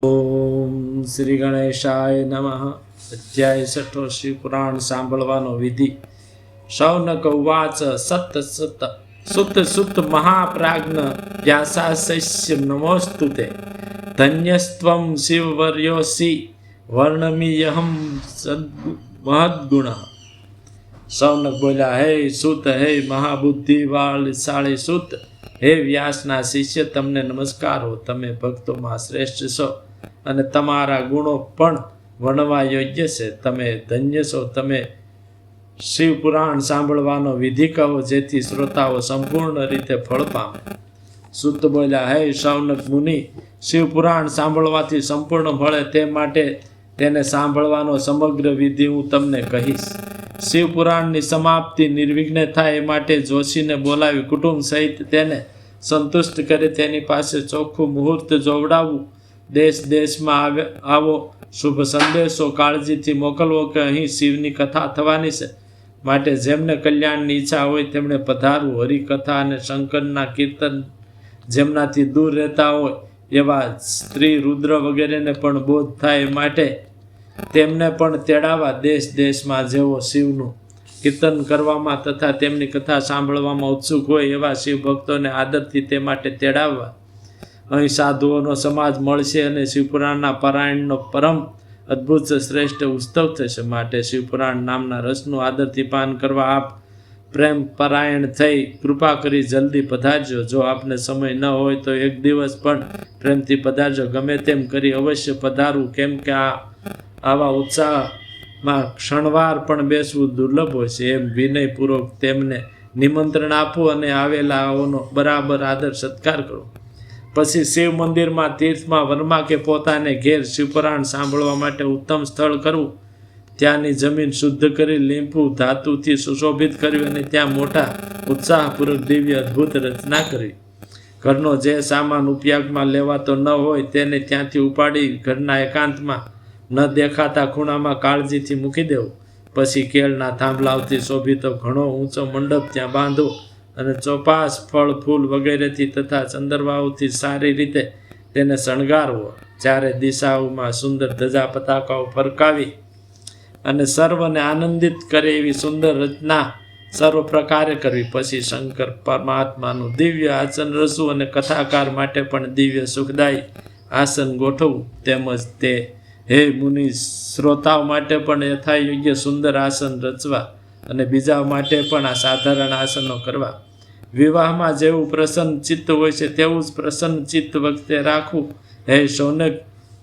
ઓમ શ્રી ગણેશાય નમઃ. અધ્યાય 6 શિવ પુરાણ સાંભળવાનો વિધિ. શૌનક ઉવાચ સત સુત સુત મહાપ્રાજ્ઞ વ્યાસાસ્ય નમોસ્તુતે ધન્યસ્ત્વં શિવવર્યોસી વર્ણમીયહમ મહદ્ગુણ. શૌનક બોલ્યા, હે સુત, હે મહાબુદ્ધિવાળશાળી સુત, હે વ્યાસના શિષ્ય, તમને નમસ્કાર હો. તમે ભક્તોમાં શ્રેષ્ઠ છો અને તમારા ગુણો પણ વર્ણવા યોગ્ય છે. તમે ધન્ય છો. તમે શિવ પુરાણ સાંભળવાનો વિધિ કહો, જેથી શ્રોતાઓ સંપૂર્ણ રીતે ફળ પામે. સુત બોલ્યા, હે શૌનક મુનિ, શિવ પુરાણ સાંભળવાથી સંપૂર્ણ ફળે તે માટે તેને સાંભળવાનો સમગ્ર વિધિ હું તમને કહીશ. શિવ પુરાણની સમાપ્તિ નિર્વિઘ્ન થાય એ માટે જોશીને બોલાવી કુટુંબ સહિત તેને સંતુષ્ટ કરી તેની પાસે ચોખ્ખું મુહૂર્ત જોવડાવવું. દેશ દેશમાં આવો શુભ સંદેશો કાળજીથી મોકલવો કે અહીં શિવની કથા થવાની છે, માટે જેમને કલ્યાણની ઈચ્છા હોય તેમણે પધારવું. હરિકથા અને શંકરના કીર્તન જેમનાથી દૂર રહેતા હોય એવા સ્ત્રી, રુદ્ર વગેરેને પણ બોધ થાય માટે તેમને પણ તેડાવા. દેશ દેશમાં જેઓ શિવનું કીર્તન કરવામાં તથા તેમની કથા સાંભળવામાં ઉત્સુક હોય એવા શિવ ભક્તોને આદરથી તે માટે તેડાવવા. અહીં સાધુઓનો સમાજ મળશે અને શિવપુરાણના પારાયણનો પરમ અદ્ભુત શ્રેષ્ઠ ઉત્સવ થશે. માટે શિવપુરાણ નામના રસનું આદરથી પાન કરવા આપ પ્રેમ પરાયણ થઈ કૃપા કરી જલ્દી પધારજો. જો આપને સમય ન હોય તો એક દિવસ પણ પ્રેમથી પધારજો. ગમે તેમ કરી અવશ્ય પધારવું, કેમ કે આવા ઉત્સાહમાં ક્ષણવાર પણ બેસવું દુર્લભ હોય છે. એમ વિનયપૂર્વક તેમને નિમંત્રણ આપવું અને આવેલાઓનો બરાબર આદર સત્કાર કરો. પછી શિવ મંદિરમાં, તીર્થમાં, વનમાં કે પોતાને ઘેર શિવપુરાણ સાંભળવા માટે ઉત્તમ સ્થળ કરવું. ત્યાંની જમીન શુદ્ધ કરી લીંપવું, ધાતુથી સુશોભિત કરવી અને ત્યાં મોટા ઉત્સાહપૂર્વક દિવ્ય અદ્ભુત રચના કરવી. ઘરનો જે સામાન ઉપયોગમાં લેવાતો ન હોય તેને ત્યાંથી ઉપાડી ઘરના એકાંતમાં ન દેખાતા ખૂણામાં કાળજીથી મૂકી દેવું. પછી કેળના થાંભલાઓથી શોભિતો ઘણો ઊંચો મંડપ ત્યાં બાંધવો અને ચોપાસ, ફળ, ફૂલ વગેરેથી તથા ચંદરવાઓથી સારી રીતે તેને શણગારવો. ચારે દિશાઓમાં સુંદર ધજા પતાકાઓ ફરકાવી અને સર્વને આનંદિત કરે એવી સુંદર રચના સર્વ પ્રકારે કરવી. પછી શંકર પરમાત્માનું દિવ્ય આસન રચવું અને કથાકાર માટે પણ દિવ્ય સુખદાયી આસન ગોઠવવું. તેમજ તે હે મુનિ, શ્રોતાઓ માટે પણ યથાયોગ્ય સુંદર આસન રચવા અને બીજા માટે પણ આ સાધારણ આસનો કરવા. વિવાહમાં જેવું પ્રસન્ન ચિત્ત હોય છે તેવું જ પ્રસન્ન ચિત્ત વખતે રાખવું. હે શૌનક,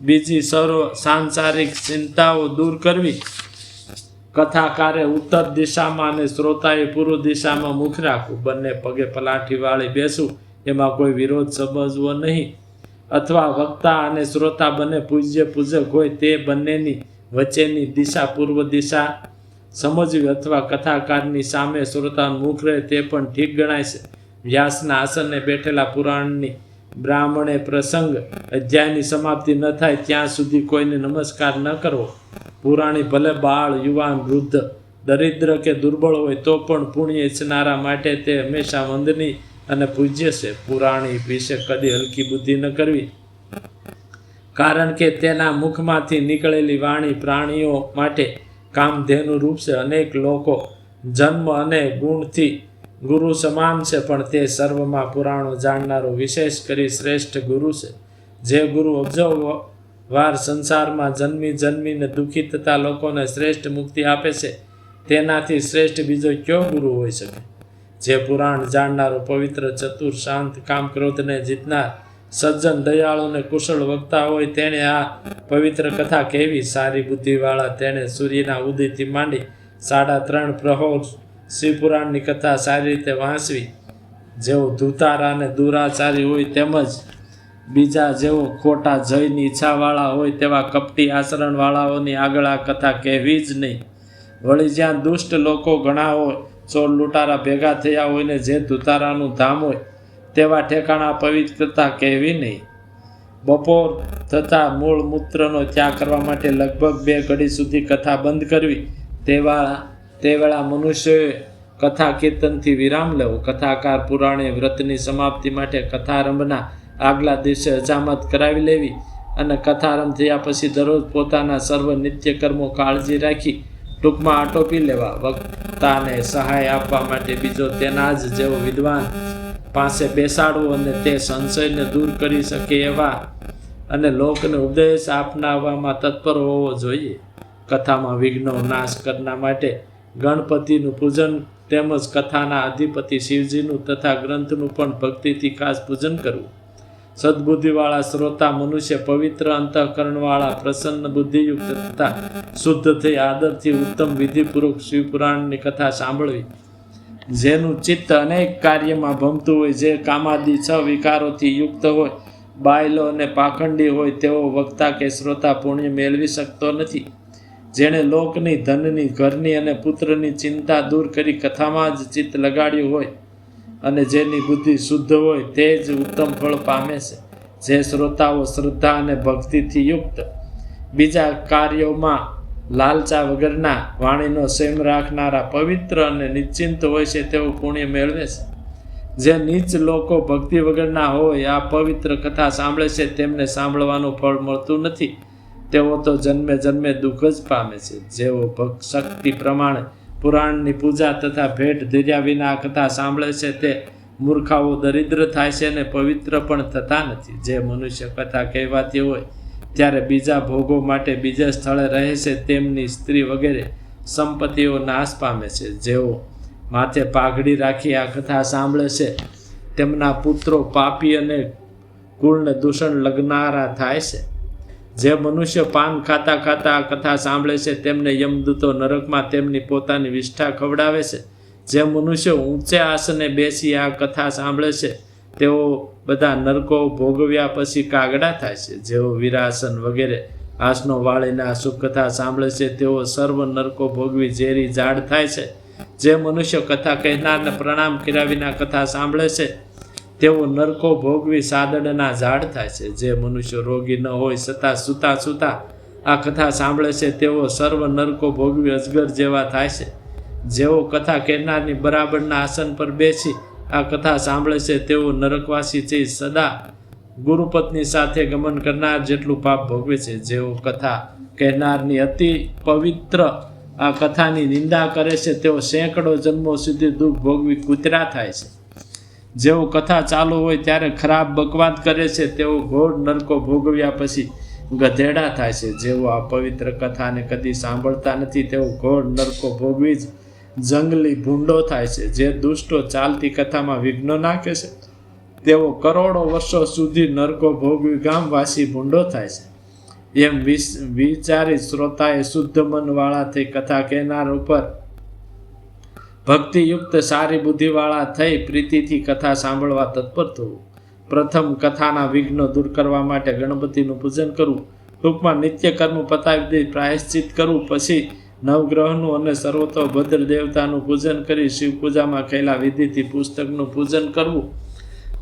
બીજી સર્વ સાંસારિક ચિંતાઓ દૂર કરવી. કથાકારે ઉત્તર દિશામાં અને શ્રોતાએ પૂર્વ દિશામાં મુખ રાખવું. બંને પગે પલાઠી વાળી બેસવું, એમાં કોઈ વિરોધ સમજવો નહીં. અથવા વક્તા અને શ્રોતા બંને પૂજક હોય તે બંનેની વચ્ચેની દિશા પૂર્વ દિશા સમજવી. અથવા કથાકારની સામે શ્રોતાનું મુખ રહે તે પણ ઠીક ગણાય છે. વ્યાસના આસને બેઠેલા પુરાણની બ્રાહ્મણે પ્રસંગ અધ્યાયની સમાપ્તિ ન થાય ત્યાં સુધી કોઈને નમસ્કાર ન કરવો. પુરાણી ભલે બાળ, યુવાન, વૃદ્ધ, દરિદ્ર કે દુર્બળ હોય તો પણ પુણ્ય ઈચ્છનારા માટે તે હંમેશા વંદનીય અને પૂજ્ય છે. પુરાણી વિશે કદી હલકી બુદ્ધિ ન કરવી, કારણ કે તેના મુખમાંથી નીકળેલી વાણી પ્રાણીઓ માટે કામધેનુ રૂપ છે. અનેક લોકો જન્મ અને ગુણથી ગુરુ સમાન છે, પણ તે સર્વમાં પુરાણો જાણનારો વિશેષ કરી શ્રેષ્ઠ ગુરુ છે. જે ગુરુ અબજો વાર સંસારમાં જન્મીને દુઃખી થતા લોકોને શ્રેષ્ઠ મુક્તિ આપે છે, તેનાથી શ્રેષ્ઠ બીજો કયો ગુરુ હોઈ શકે? જે પુરાણ જાણનારો પવિત્ર, ચતુર, શાંત, કામ ક્રોધને જીતનાર, સજ્જન, દયાળુ અને કુશળ વક્તા હોય તેણે આ પવિત્ર કથા કહેવી. સારી બુદ્ધિવાળા તેણે સૂર્યના ઉદયથી માંડી 3.5 પ્રહોર શિવપુરાણની કથા સારી રીતે વાંચવી. જેઓ ધૂતારા અને દુરાચારી હોય તેમજ બીજા જેઓ ખોટા જયની ઈચ્છાવાળા હોય તેવા કપટી આચરણવાળાઓની આગળ આ કથા કહેવી જ નહીં. વળી જ્યાં દુષ્ટ લોકો ઘણા હોય, ચોર લૂંટારા ભેગા થયા હોય ને જે ધૂતારાનું ધામ હોય તેવા ઠેકાણા પવિત્રતા કહેવી નહીં. બપોર થતાં મૂળ મૂત્રનો ત્યાગ કરવા માટે લગભગ 2 ઘડી સુધી કથા બંધ કરવી. તે વેળા મનુષ્યોએ કથા કીર્તનથી વિરામ લેવો. કથાકાર પુરાણે વ્રતની સમાપ્તિ માટે કથારંભના આગલા દિવસે હજામત કરાવી લેવી અને કથારંભ થયા પછી દરરોજ પોતાના સર્વ નિત્ય કર્મો કાળજી રાખી ટૂંકમાં આટોપી લેવા. વક્તાને સહાય આપવા માટે બીજો તેના જ જેવો વિદ્વાન પાસે બેસાડવો અને તે સંશયને દૂર કરી શકે એવા અને લોકને ઉપદેશ આપનાવવામાં તત્પર હોવો જોઈએ. કથામાં વિઘ્નો નાશ કરનાર માટે ગણપતિનું પૂજન તેમજ કથાના અધિપતિ શિવજીનું તથા ગ્રંથનું પણ ભક્તિથી ખાસ પૂજન કરવું. સદબુદ્ધિવાળા શ્રોતા મનુષ્ય પવિત્ર અંતઃકરણવાળા પ્રસન્ન બુદ્ધિયુક્ત તથા શુદ્ધ થઈ આદરથી ઉત્તમ વિધિપૂર્વક શિવપુરાણની કથા સાંભળવી. જેનું ચિત્ત અનેક કાર્યમાં ભમતું હોય, જે કામાદિ 6 વિકારોથી યુક્ત હોય, બાયલો અને પાખંડી હોય, તેવો વક્તા કે શ્રોતા પુણ્ય મેળવી શકતો નથી. જેણે લોકની, ધનની, ઘરની અને પુત્રની ચિંતા દૂર કરી કથામાં જ ચિત્ત લગાડ્યું હોય અને જેની બુદ્ધિ શુદ્ધ હોય તે જ ઉત્તમ ફળ પામે છે. જે શ્રોતાઓ શ્રદ્ધા અને ભક્તિથી યુક્ત બીજા કાર્યોમાં લાલચા વગરના વાણીનો સંયમ રાખનારા પવિત્ર અને નિશ્ચિંત હોય છે તેઓ પુણ્ય મેળવે છે. જે નીચ લોકો ભક્તિ વગરના હોય આ પવિત્ર કથા સાંભળે છે તેમને સાંભળવાનું ફળ મળતું નથી. તેઓ તો જન્મે જન્મે દુઃખ જ પામે છે. જેઓ શક્તિ પ્રમાણે પુરાણની પૂજા તથા ભેટ ધર્યા વિના આ કથા સાંભળે છે તે મૂર્ખાઓ દરિદ્ર થાય છે અને પવિત્ર પણ થતા નથી. જે મનુષ્ય કથા કહેવાતી હોય ત્યારે બીજા ભોગો માટે બીજા સ્થળે રહે છે તેમની સ્ત્રી વગેરે સંપત્તિઓ નાશ પામે છે. જેઓ માથે પાઘડી રાખી આ કથા સાંભળે છે તેમના પુત્રો પાપી અને કુળને દૂષણ લગનારા થાય છે. જે મનુષ્ય પાન ખાતા ખાતા આ કથા સાંભળે છે તેમને યમદૂતો નરકમાં તેમની પોતાની વિષ્ઠા ખવડાવે છે. જે મનુષ્ય ઊંચે આસને બેસી આ કથા સાંભળે છે તેઓ બધા નરકો ભોગવ્યા પછી કાગડા થાય છે. જેઓ વીરાસન વગેરે આસનો વાળીને આ શુભ કથા સાંભળે છે તેઓ સર્વ નરકો ભોગવી ઝેરી ઝાડ થાય છે. જે મનુષ્ય કથા કહેનારને પ્રણામ કર્યા વિના કથા સાંભળે છે તેઓ નરકો ભોગવી સાદડના ઝાડ થાય છે. જે મનુષ્ય રોગી ન હોય છતાં સૂતા સૂતા આ કથા સાંભળે છે તેઓ સર્વ નરકો ભોગવી અજગર જેવા થાય છે. જેઓ કથા કહેનારની બરાબરના આસન પર બેસી આ કથા સાંભળે છે તેઓ નરકવાસી છે. સદા ગુરુપત્ની સાથે ગમન કરનાર જેટલું પાપ ભોગવે છે. જેઓ કથા કહેનારની અતિ પવિત્ર આ કથાની નિંદા કરે છે તેઓ સેંકડો જન્મો સુધી દુઃખ ભોગવી કૂતરા થાય છે. જેઓ કથા ચાલુ હોય ત્યારે ખરાબ બકવાદ કરે છે તેઓ ઘોર નરકો ભોગવ્યા પછી ગધેડા થાય છે. જેઓ આ પવિત્ર કથાને કદી સાંભળતા નથી તેઓ ઘોર નરકો ભોગવી જ જંગલી ભૂંડો થાય છે. જે દુષ્ટો ચાલતી કથામાં વિઘ્નો નાખે છે તેઓ કરોડો વર્ષો સુધી નરકો ભોગવી ગામવાસી ભૂંડો થાય છે. એમ વિચારી શ્રોતાએ શુદ્ધ મનવાળા થઈ કથા કહેનાર ઉપર ભક્તિયુક્ત સારી બુદ્ધિવાળા થઈ પ્રીતિથી કથા સાંભળવા તત્પર થવું. પ્રથમ કથાના વિઘ્નો દૂર કરવા માટે ગણપતિનું પૂજન કરવું. ટૂંકમાં નિત્ય કર્મ પતાવી દઈ પ્રાયશ્ચિત કરવું. પછી નવગ્રહનું અને સર્વતોભદ્ર દેવતાનું પૂજન કરી શિવ પૂજામાં કહેલા વિધિથી પુસ્તકનું પૂજન કરવું.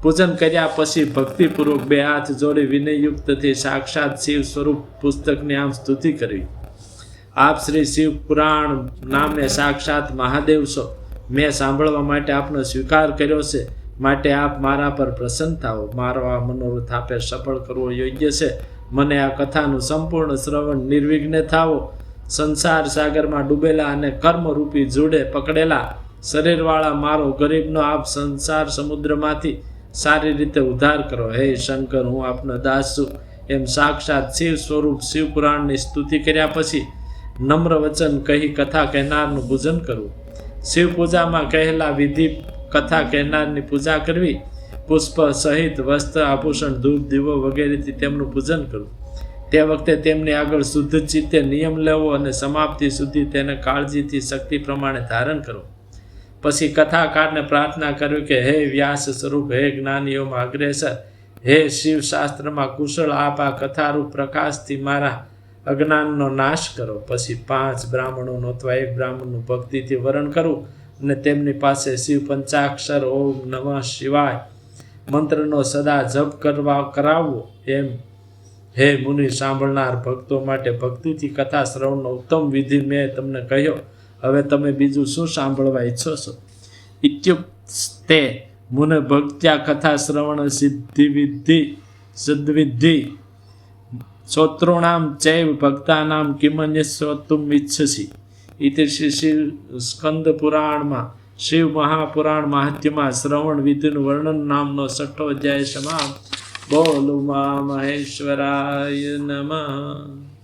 પૂજન કર્યા પછી ભક્તિપૂર્વક 2 હાથ જોડી વિનયયુક્તથી સાક્ષાત શિવ સ્વરૂપ પુસ્તકની આમ સ્તુતિ કરવી. આપ શ્રી શિવ પુરાણ નામે સાક્ષાત મહાદેવ છો. મેં સાંભળવા માટે આપનો સ્વીકાર કર્યો છે, માટે આપ મારા પર પ્રસન્ન થાઓ. મારો આ મનોરથ આપે સફળ કરવો યોગ્ય છે. મને આ કથાનું સંપૂર્ણ શ્રવણ નિર્વિઘ્ને થાવો. સંસાર સાગરમાં ડૂબેલા અને કર્મરૂપી જોડે પકડેલા શરીરવાળા મારો ગરીબનો આપ સંસાર સમુદ્રમાંથી સારી રીતે ઉદ્ધાર કરો. હે શંકર, હું આપનો દાસ છું. એમ સાક્ષાત શિવ સ્વરૂપ શિવ પુરાણની સ્તુતિ કર્યા પછી નમ્ર વચન કહી કથા કહેનારનું પૂજન કરવું. શિવ પૂજામાં કહેલા વિધિ કથા કહેનારની પૂજા કરવી. પુષ્પ સહિત વસ્ત્ર, આભૂષણ, ધૂપ, દીવો વગેરેથી તેમનું પૂજન કરવું. તે વખતે તેમની આગળ શુદ્ધ ચિત્તે નિયમ લેવો અને સમાપ્તિ સુધી તેને કાળજીથી શક્તિ પ્રમાણે ધારણ કરવો. પછી કથાકારને પ્રાર્થના કરવી કે હે વ્યાસ સ્વરૂપ, હે જ્ઞાનીઓમાં અગ્રેસર, હે શિવ શાસ્ત્રમાં કુશળ, આપ આ કથારૂપ પ્રકાશથી મારા અજ્ઞાનનો નાશ કરો. પછી 5 બ્રાહ્મણોનું અથવા 1 બ્રાહ્મણનું ભક્તિથી વરણ કરવું અને તેમની પાસે શિવ પંચાક્ષર ઓમ નમઃ શિવાય મંત્રનો સદા જપ કરાવવો. એમ હે મુનિ, સાંભળનાર ભક્તો માટે ભક્તિથી કથા શ્રવણનો ઉત્તમ વિધિ મેં તમને કહ્યો. હવે તમે બીજું શું સાંભળવા ઈચ્છો છો? ઇત્યુક્તે મુને ભક્ત્યા કથા શ્રવણ સિદ્ધિવિધિ श्रोतॄणां चैव भक्तानां किमन्यश्रोतुम् इच्छसि इति श्री स्कंदपुराणમાં શિવ મહાપુરાણ માહાત્મ્યમાં શ્રવણ વિધિનું વર્ણન નામનો 6ઠો અધ્યાય સમાપ્ત. બોલો મા મહેશ્વરાય નમઃ.